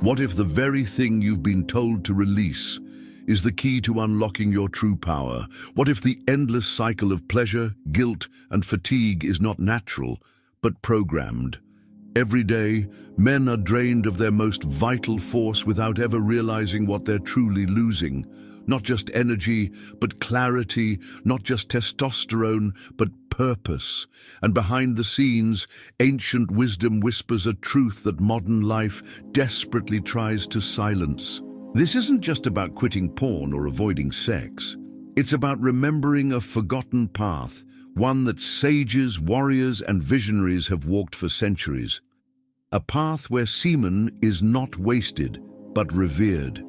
What if the very thing you've been told to release is the key to unlocking your true power? What if the endless cycle of pleasure, guilt, and fatigue is not natural, but programmed? Every day, men are drained of their most vital force without ever realizing what they're truly losing. Not just energy, but clarity, not just testosterone, but purpose. And behind the scenes, ancient wisdom whispers a truth that modern life desperately tries to silence. This isn't just about quitting porn or avoiding sex. It's about remembering a forgotten path, one that sages, warriors, and visionaries have walked for centuries. A path where semen is not wasted, but revered.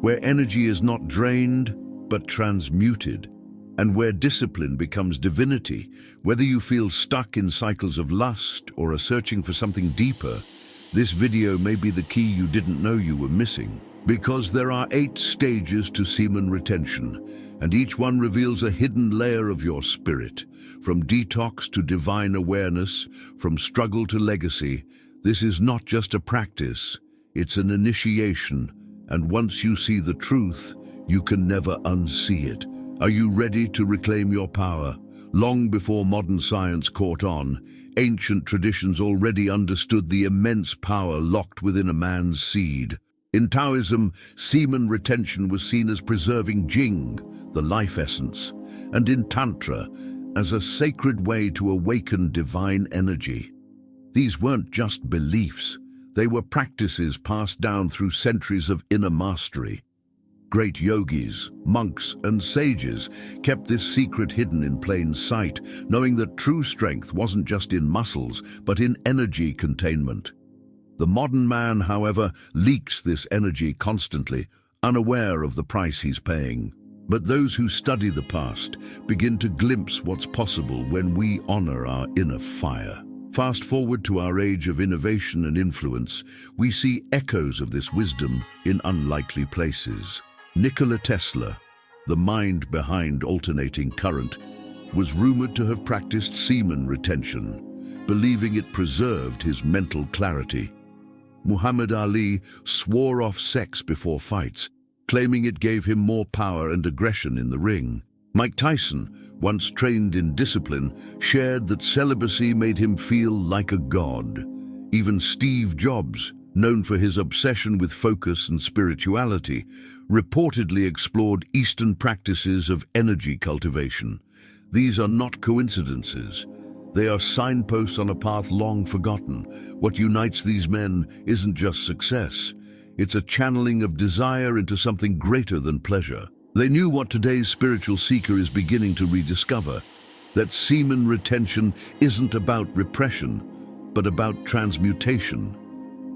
Where energy is not drained, but transmuted, and where discipline becomes divinity. Whether you feel stuck in cycles of lust or are searching for something deeper, this video may be the key you didn't know you were missing. Because there are 8 stages to semen retention, and each one reveals a hidden layer of your spirit. From detox to divine awareness, from struggle to legacy, this is not just a practice, it's an initiation. And once you see the truth, you can never unsee it. Are you ready to reclaim your power? Long before modern science caught on, ancient traditions already understood the immense power locked within a man's seed. In Taoism, semen retention was seen as preserving Jing, the life essence, and in Tantra, as a sacred way to awaken divine energy. These weren't just beliefs. They were practices passed down through centuries of inner mastery. Great yogis, monks, and sages kept this secret hidden in plain sight, knowing that true strength wasn't just in muscles, but in energy containment. The modern man, however, leaks this energy constantly, unaware of the price he's paying. But those who study the past begin to glimpse what's possible when we honor our inner fire. Fast forward to our age of innovation and influence, we see echoes of this wisdom in unlikely places. Nikola Tesla, the mind behind alternating current, was rumored to have practiced semen retention, believing it preserved his mental clarity. Muhammad Ali swore off sex before fights, claiming it gave him more power and aggression in the ring. Mike Tyson, once trained in discipline, shared that celibacy made him feel like a god. Even Steve Jobs, known for his obsession with focus and spirituality, reportedly explored Eastern practices of energy cultivation. These are not coincidences. They are signposts on a path long forgotten. What unites these men isn't just success. It's a channeling of desire into something greater than pleasure. They knew what today's spiritual seeker is beginning to rediscover, that semen retention isn't about repression, but about transmutation.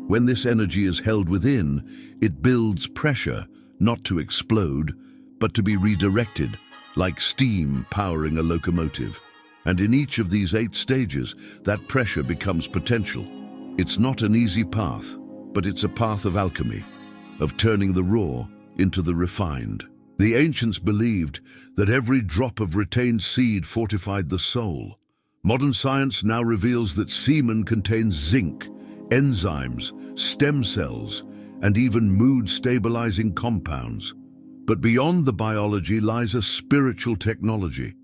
When this energy is held within, it builds pressure, not to explode, but to be redirected, like steam powering a locomotive. And in each of these 8 stages, that pressure becomes potential. It's not an easy path, but it's a path of alchemy, of turning the raw into the refined. The ancients believed that every drop of retained seed fortified the soul. Modern science now reveals that semen contains zinc, enzymes, stem cells, and even mood-stabilizing compounds. But beyond the biology lies a spiritual technology,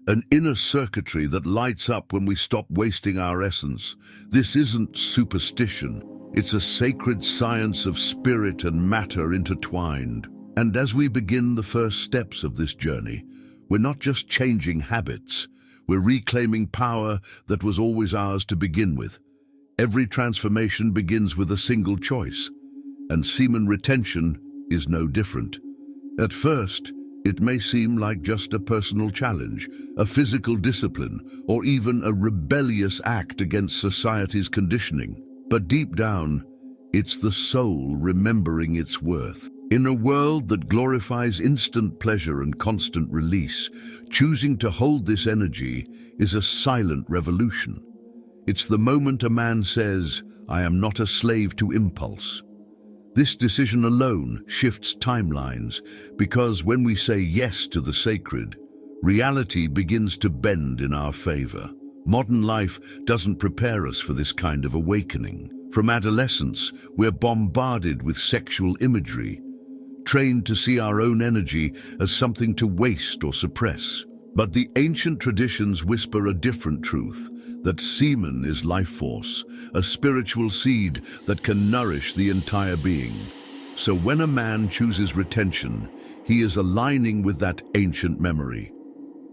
an inner circuitry that lights up when we stop wasting our essence. This isn't superstition. It's a sacred science of spirit and matter intertwined. And as we begin the first steps of this journey, we're not just changing habits, we're reclaiming power that was always ours to begin with. Every transformation begins with a single choice, and semen retention is no different. At first, it may seem like just a personal challenge, a physical discipline, or even a rebellious act against society's conditioning. But deep down, it's the soul remembering its worth. In a world that glorifies instant pleasure and constant release, choosing to hold this energy is a silent revolution. It's the moment a man says, "I am not a slave to impulse." This decision alone shifts timelines, because when we say yes to the sacred, reality begins to bend in our favor. Modern life doesn't prepare us for this kind of awakening. From adolescence, we're bombarded with sexual imagery, trained to see our own energy as something to waste or suppress. But the ancient traditions whisper a different truth, that semen is life force, a spiritual seed that can nourish the entire being. So when a man chooses retention, he is aligning with that ancient memory.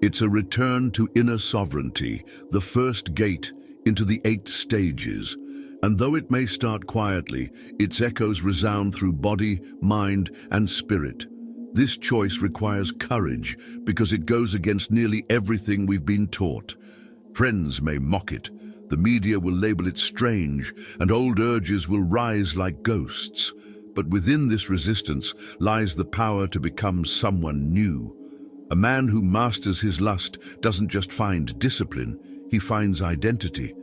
It's a return to inner sovereignty, the first gate into the 8 stages. And though it may start quietly, its echoes resound through body, mind, and spirit. This choice requires courage because it goes against nearly everything we've been taught. Friends may mock it, the media will label it strange, and old urges will rise like ghosts. But within this resistance lies the power to become someone new. A man who masters his lust doesn't just find discipline, he finds identity.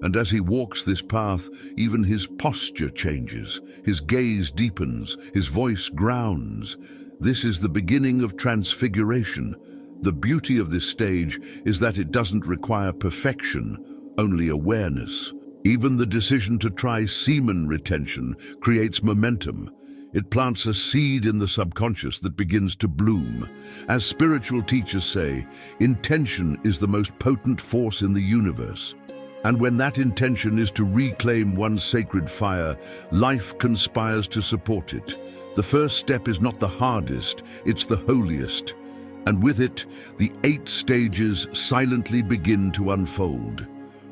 And as he walks this path, even his posture changes, his gaze deepens, his voice grounds. This is the beginning of transfiguration. The beauty of this stage is that it doesn't require perfection, only awareness. Even the decision to try semen retention creates momentum. It plants a seed in the subconscious that begins to bloom. As spiritual teachers say, intention is the most potent force in the universe. And when that intention is to reclaim one's sacred fire, life conspires to support it. The first step is not the hardest, it's the holiest. And with it, the 8 stages silently begin to unfold.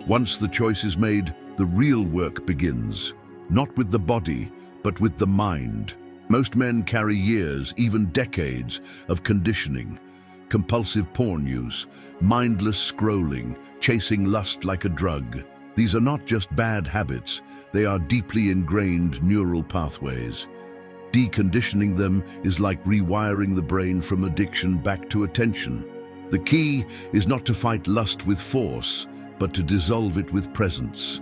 Once the choice is made, the real work begins. Not with the body, but with the mind. Most men carry years, even decades, of conditioning. Compulsive porn use, mindless scrolling, chasing lust like a drug. These are not just bad habits, they are deeply ingrained neural pathways. Deconditioning them is like rewiring the brain from addiction back to attention. The key is not to fight lust with force, but to dissolve it with presence.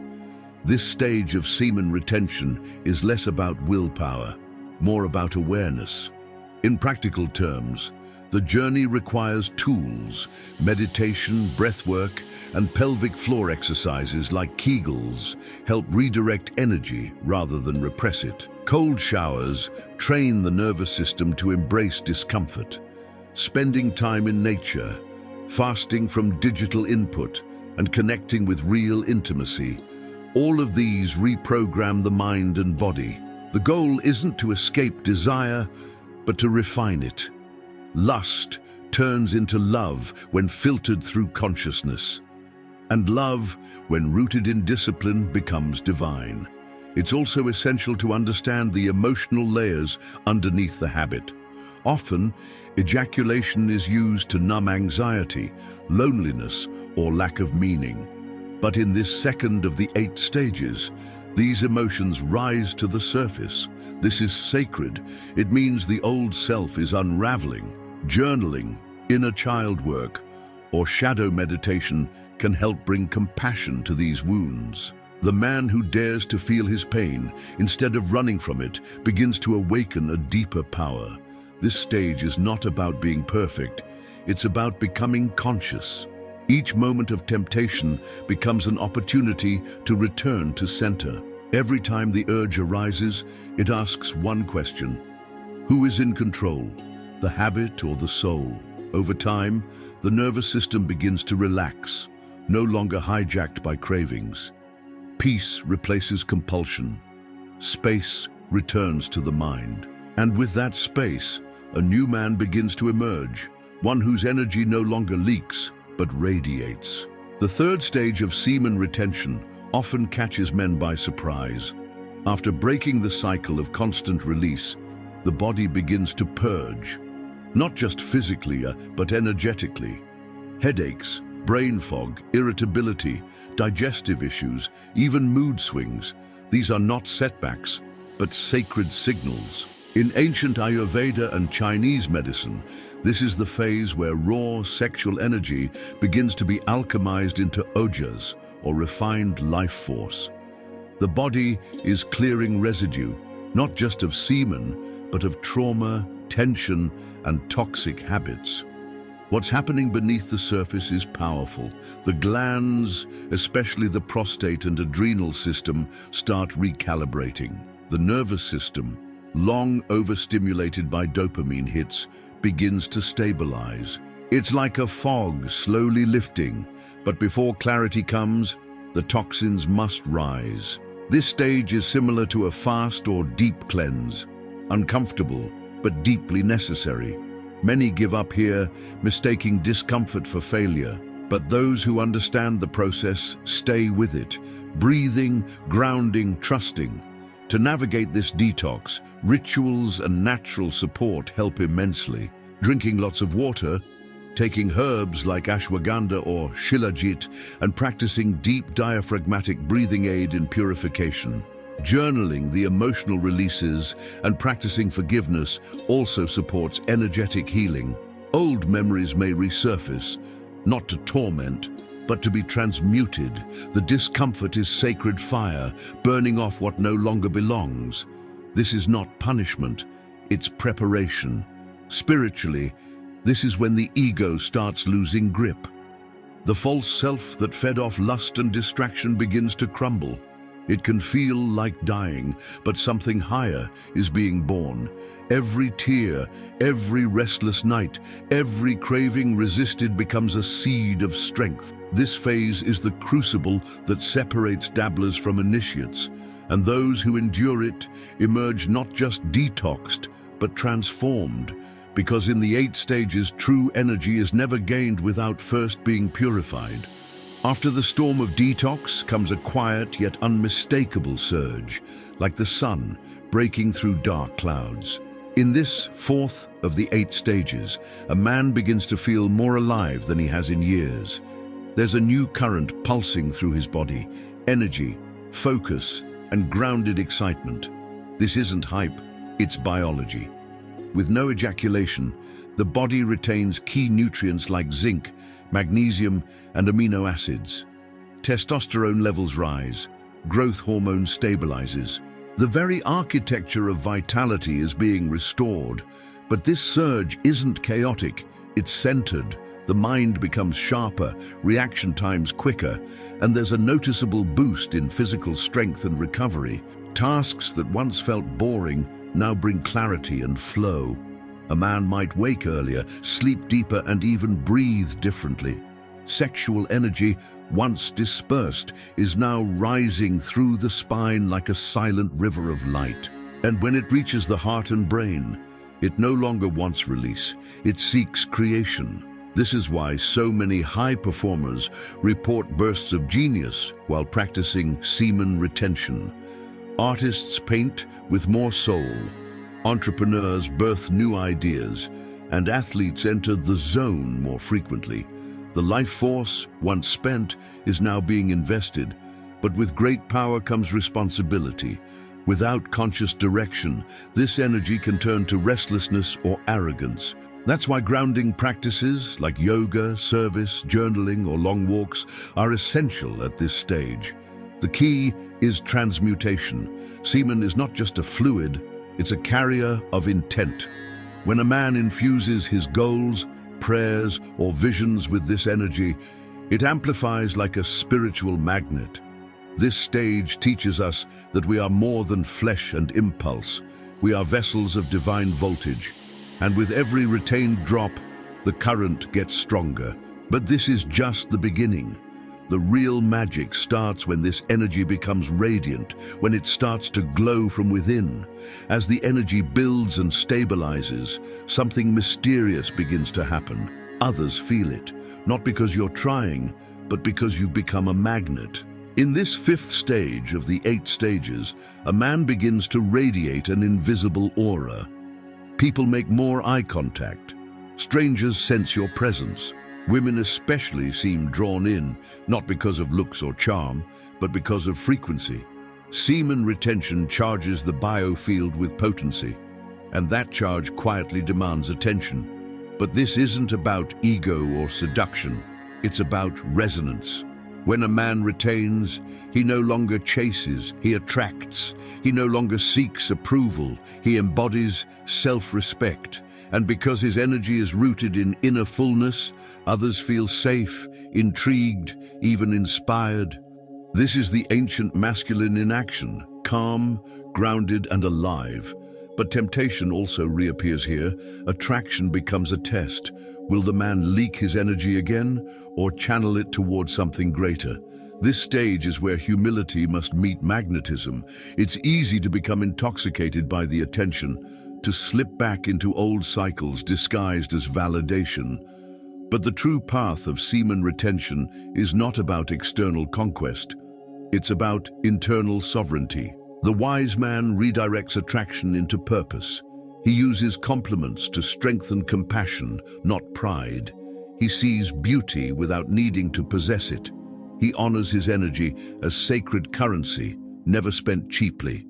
This stage of semen retention is less about willpower, more about awareness. In practical terms, the journey requires tools, meditation, breathwork, and pelvic floor exercises like Kegels help redirect energy rather than repress it. Cold showers train the nervous system to embrace discomfort. Spending time in nature, fasting from digital input, and connecting with real intimacy, all of these reprogram the mind and body. The goal isn't to escape desire, but to refine it. Lust turns into love when filtered through consciousness. And love, when rooted in discipline, becomes divine. It's also essential to understand the emotional layers underneath the habit. Often, ejaculation is used to numb anxiety, loneliness, or lack of meaning. But in this second of the 8 stages, these emotions rise to the surface. This is sacred. It means the old self is unraveling. Journaling, inner child work, or shadow meditation can help bring compassion to these wounds. The man who dares to feel his pain, instead of running from it, begins to awaken a deeper power. This stage is not about being perfect, it's about becoming conscious. Each moment of temptation becomes an opportunity to return to center. Every time the urge arises, it asks one question: who is in control, the habit or the soul? Over time, the nervous system begins to relax, no longer hijacked by cravings. Peace replaces compulsion. Space returns to the mind. And with that space, a new man begins to emerge, one whose energy no longer leaks, but radiates. The third stage of semen retention often catches men by surprise. After breaking the cycle of constant release, the body begins to purge, not just physically, but energetically. Headaches, brain fog, irritability, digestive issues, even mood swings. These are not setbacks, but sacred signals. In ancient Ayurveda and Chinese medicine, this is the phase where raw sexual energy begins to be alchemized into ojas, or refined life force. The body is clearing residue, not just of semen, but of trauma, tension, and toxic habits. What's happening beneath the surface is powerful. The glands, especially the prostate and adrenal system, start recalibrating. The nervous system, long overstimulated by dopamine hits, begins to stabilize. It's like a fog slowly lifting, but before clarity comes, the toxins must rise. This stage is similar to a fast or deep cleanse, uncomfortable but deeply necessary. Many give up here, mistaking discomfort for failure, but those who understand the process stay with it, breathing, grounding, trusting. To navigate this detox, rituals and natural support help immensely. Drinking lots of water, taking herbs like ashwagandha or shilajit, and practicing deep diaphragmatic breathing aid in purification. Journaling the emotional releases and practicing forgiveness also supports energetic healing. Old memories may resurface, not to torment, but to be transmuted. The discomfort is sacred fire, burning off what no longer belongs. This is not punishment, it's preparation. Spiritually, this is when the ego starts losing grip. The false self that fed off lust and distraction begins to crumble. It can feel like dying, but something higher is being born. Every tear, every restless night, every craving resisted becomes a seed of strength. This phase is the crucible that separates dabblers from initiates, and those who endure it emerge not just detoxed, but transformed, because in the 8 stages, true energy is never gained without first being purified. After the storm of detox comes a quiet yet unmistakable surge, like the sun breaking through dark clouds. In this 4th of the 8 stages, a man begins to feel more alive than he has in years. There's a new current pulsing through his body, energy, focus, and grounded excitement. This isn't hype, it's biology. With no ejaculation, the body retains key nutrients like zinc, magnesium, and amino acids. Testosterone levels rise, growth hormone stabilizes. The very architecture of vitality is being restored, but this surge isn't chaotic, it's centered. The mind becomes sharper, reaction times quicker, and there's a noticeable boost in physical strength and recovery. Tasks that once felt boring now bring clarity and flow. A man might wake earlier, sleep deeper, and even breathe differently. Sexual energy, once dispersed, is now rising through the spine like a silent river of light. And when it reaches the heart and brain, it no longer wants release, it seeks creation. This is why so many high performers report bursts of genius while practicing semen retention. Artists paint with more soul, entrepreneurs birth new ideas, and athletes enter the zone more frequently. The life force, once spent, is now being invested, but with great power comes responsibility. Without conscious direction, this energy can turn to restlessness or arrogance. That's why grounding practices like yoga, service, journaling, or long walks are essential at this stage. The key is transmutation. Semen is not just a fluid, it's a carrier of intent. When a man infuses his goals, prayers, or visions with this energy, it amplifies like a spiritual magnet. This stage teaches us that we are more than flesh and impulse. We are vessels of divine voltage. And with every retained drop, the current gets stronger. But this is just the beginning. The real magic starts when this energy becomes radiant, when it starts to glow from within. As the energy builds and stabilizes, something mysterious begins to happen. Others feel it, not because you're trying, but because you've become a magnet. In this 5th stage of the 8 stages, a man begins to radiate an invisible aura. People make more eye contact. Strangers sense your presence. Women especially seem drawn in, not because of looks or charm, but because of frequency. Semen retention charges the biofield with potency, and that charge quietly demands attention. But this isn't about ego or seduction, it's about resonance. When a man retains, he no longer chases, he attracts. He no longer seeks approval, he embodies self-respect. And because his energy is rooted in inner fullness, others feel safe, intrigued, even inspired. This is the ancient masculine in action, calm, grounded, and alive. But temptation also reappears here. Attraction becomes a test. Will the man leak his energy again, or channel it toward something greater? This stage is where humility must meet magnetism. It's easy to become intoxicated by the attention, to slip back into old cycles disguised as validation. But the true path of semen retention is not about external conquest. It's about internal sovereignty. The wise man redirects attraction into purpose. He uses compliments to strengthen compassion, not pride. He sees beauty without needing to possess it. He honors his energy as sacred currency, never spent cheaply.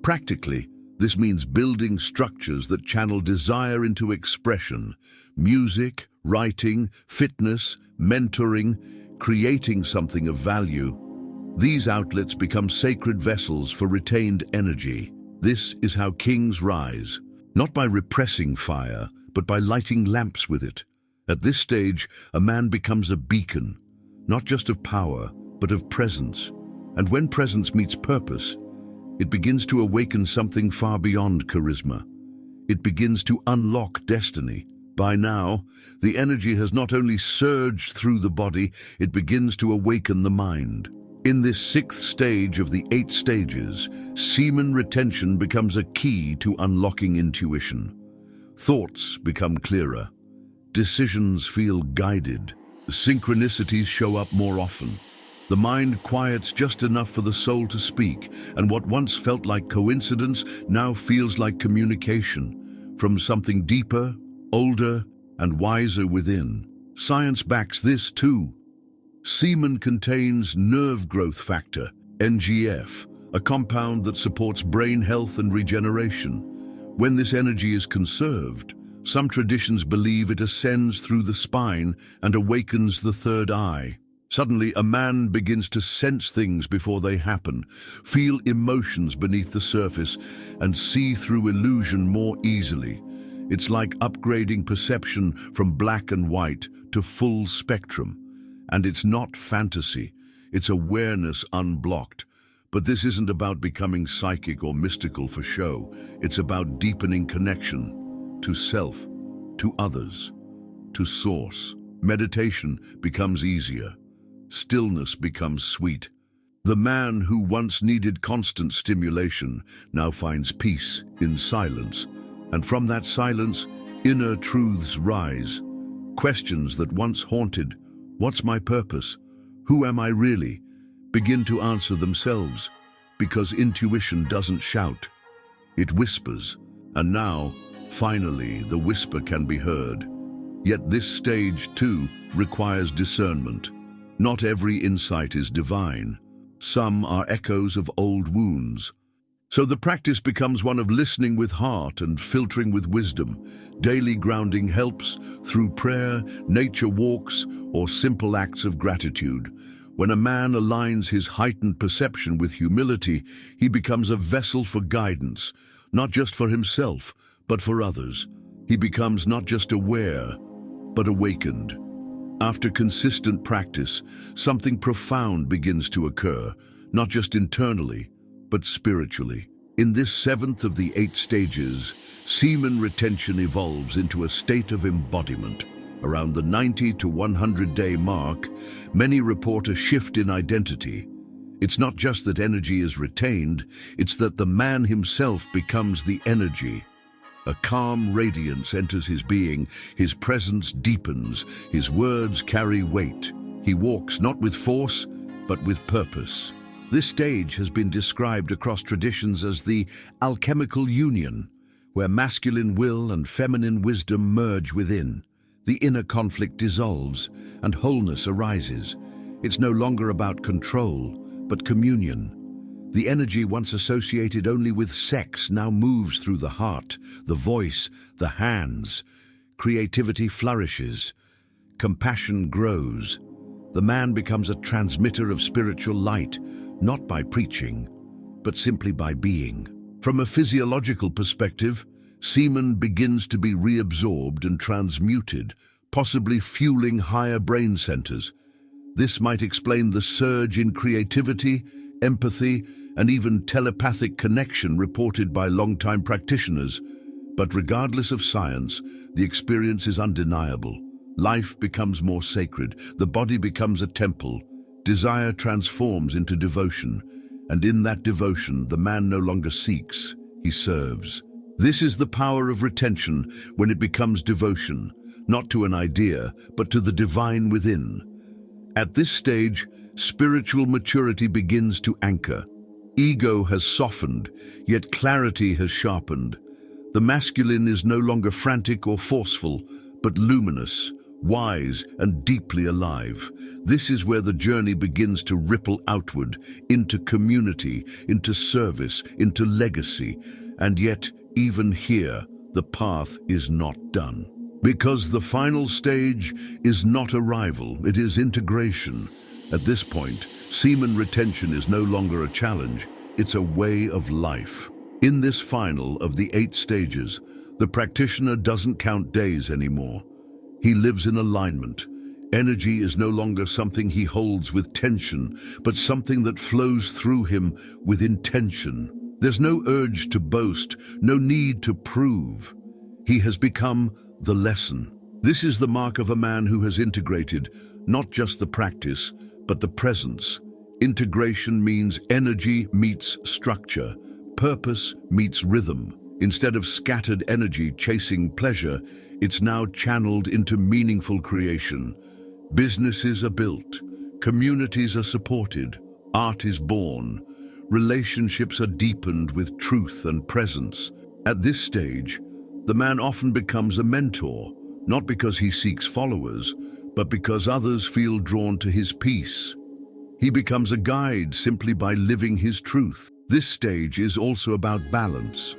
Practically, this means building structures that channel desire into expression: music, writing, fitness, mentoring, creating something of value. These outlets become sacred vessels for retained energy. This is how kings rise, not by repressing fire, but by lighting lamps with it. At this stage, a man becomes a beacon, not just of power, but of presence. And when presence meets purpose, it begins to awaken something far beyond charisma. It begins to unlock destiny. By now, the energy has not only surged through the body, it begins to awaken the mind. In this sixth stage of the 8 stages, semen retention becomes a key to unlocking intuition. Thoughts become clearer. Decisions feel guided. Synchronicities show up more often. The mind quiets just enough for the soul to speak, and what once felt like coincidence now feels like communication from something deeper, older, and wiser within. Science backs this too. Semen contains nerve growth factor, NGF, a compound that supports brain health and regeneration. When this energy is conserved, some traditions believe it ascends through the spine and awakens the third eye. Suddenly, a man begins to sense things before they happen, feel emotions beneath the surface, and see through illusion more easily. It's like upgrading perception from black and white to full spectrum. And it's not fantasy, it's awareness unblocked. But this isn't about becoming psychic or mystical for show. It's about deepening connection to self, to others, to source. Meditation becomes easier. Stillness becomes sweet. The man who once needed constant stimulation now finds peace in silence. And from that silence, inner truths rise. Questions that once haunted, what's my purpose? Who am I really? Begin to answer themselves, because intuition doesn't shout, it whispers. And now, finally, the whisper can be heard. Yet this stage, too, requires discernment. Not every insight is divine. Some are echoes of old wounds. So the practice becomes one of listening with heart and filtering with wisdom. Daily grounding helps through prayer, nature walks, or simple acts of gratitude. When a man aligns his heightened perception with humility, he becomes a vessel for guidance, not just for himself, but for others. He becomes not just aware, but awakened. After consistent practice, something profound begins to occur, not just internally, but spiritually. In this 7th of the 8 stages, semen retention evolves into a state of embodiment. Around the 90 to 100-day mark, many report a shift in identity. It's not just that energy is retained, it's that the man himself becomes the energy. A calm radiance enters his being, his presence deepens, his words carry weight. He walks not with force, but with purpose. This stage has been described across traditions as the alchemical union, where masculine will and feminine wisdom merge within. The inner conflict dissolves and wholeness arises. It's no longer about control, but communion. The energy once associated only with sex now moves through the heart, the voice, the hands. Creativity flourishes. Compassion grows. The man becomes a transmitter of spiritual light, not by preaching, but simply by being. From a physiological perspective, semen begins to be reabsorbed and transmuted, possibly fueling higher brain centers. This might explain the surge in creativity, empathy, and even telepathic connection reported by longtime practitioners. But regardless of science, the experience is undeniable. Life becomes more sacred, the body becomes a temple, desire transforms into devotion, and in that devotion the man no longer seeks, he serves. This is the power of retention when it becomes devotion, not to an idea, but to the divine within. At this stage, spiritual maturity begins to anchor. Ego has softened, yet clarity has sharpened. The masculine is no longer frantic or forceful, but luminous, wise, and deeply alive. This is where the journey begins to ripple outward, into community, into service, into legacy. And yet, even here, the path is not done. Because the final stage is not arrival, it is integration. At this point, semen retention is no longer a challenge, it's a way of life. In this final of the 8 stages, the practitioner doesn't count days anymore. He lives in alignment. Energy is no longer something he holds with tension, but something that flows through him with intention. There's no urge to boast, no need to prove. He has become the lesson. This is the mark of a man who has integrated not just the practice, but the presence. Integration means energy meets structure, purpose meets rhythm. Instead of scattered energy chasing pleasure, it's now channeled into meaningful creation. Businesses are built, communities are supported, art is born, relationships are deepened with truth and presence. At this stage, the man often becomes a mentor, not because he seeks followers, but because others feel drawn to his peace. He becomes a guide simply by living his truth. This stage is also about balance.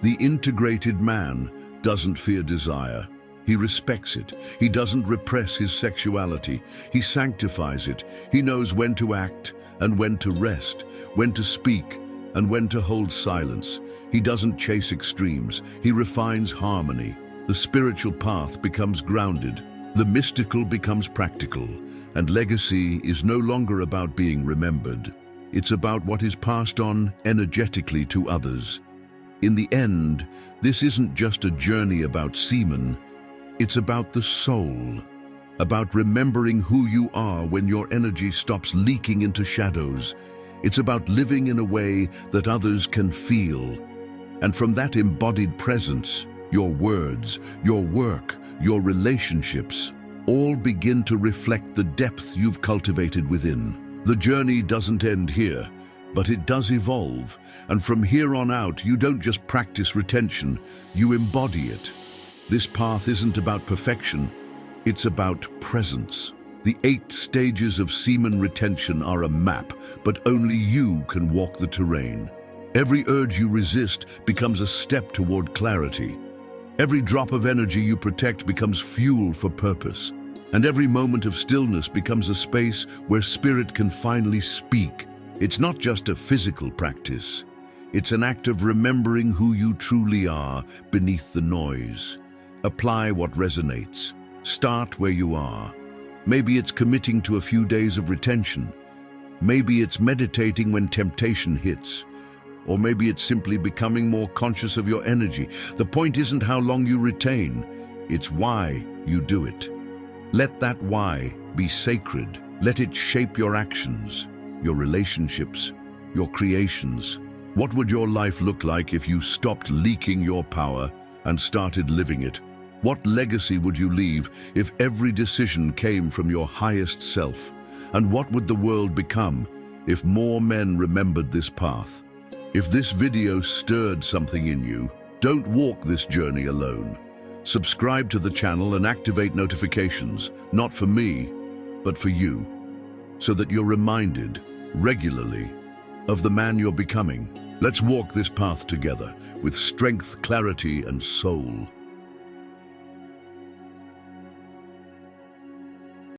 The integrated man doesn't fear desire. He respects it. He doesn't repress his sexuality. He sanctifies it. He knows when to act and when to rest, when to speak and when to hold silence. He doesn't chase extremes. He refines harmony. The spiritual path becomes grounded. The mystical becomes practical. And legacy is no longer about being remembered. It's about what is passed on energetically to others. In the end, this isn't just a journey about semen. It's about the soul, about remembering who you are when your energy stops leaking into shadows. It's about living in a way that others can feel. And from that embodied presence, your words, your work, your relationships, all begin to reflect the depth you've cultivated within. The journey doesn't end here, but it does evolve. And from here on out, you don't just practice retention, you embody it. This path isn't about perfection, it's about presence. The 8 stages of semen retention are a map, but only you can walk the terrain. Every urge you resist becomes a step toward clarity. Every drop of energy you protect becomes fuel for purpose. And every moment of stillness becomes a space where spirit can finally speak. It's not just a physical practice. It's an act of remembering who you truly are beneath the noise. Apply what resonates. Start where you are. Maybe it's committing to a few days of retention. Maybe it's meditating when temptation hits. Or maybe it's simply becoming more conscious of your energy. The point isn't how long you retain, it's why you do it. Let that why be sacred. Let it shape your actions, your relationships, your creations. What would your life look like if you stopped leaking your power and started living it? What legacy would you leave if every decision came from your highest self? And what would the world become if more men remembered this path? If this video stirred something in you, don't walk this journey alone. Subscribe to the channel and activate notifications, not for me, but for you, so that you're reminded regularly of the man you're becoming. Let's walk this path together with strength, clarity, and soul.